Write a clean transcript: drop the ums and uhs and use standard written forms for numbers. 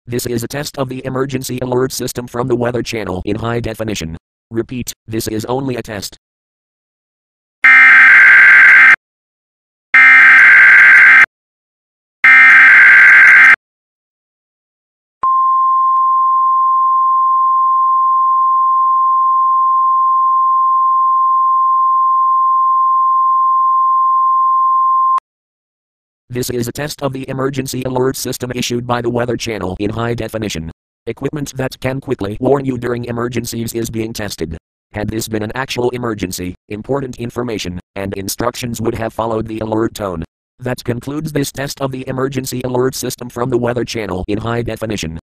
This is a test of the emergency alert system from the Weather Channel in high definition. Repeat, this is only a test. This is a test of the emergency alert system issued by the Weather Channel in high definition. Equipment that can quickly warn you during emergencies is being tested. Had this been an actual emergency, important information and instructions would have followed the alert tone. That concludes this test of the emergency alert system from the Weather Channel in high definition.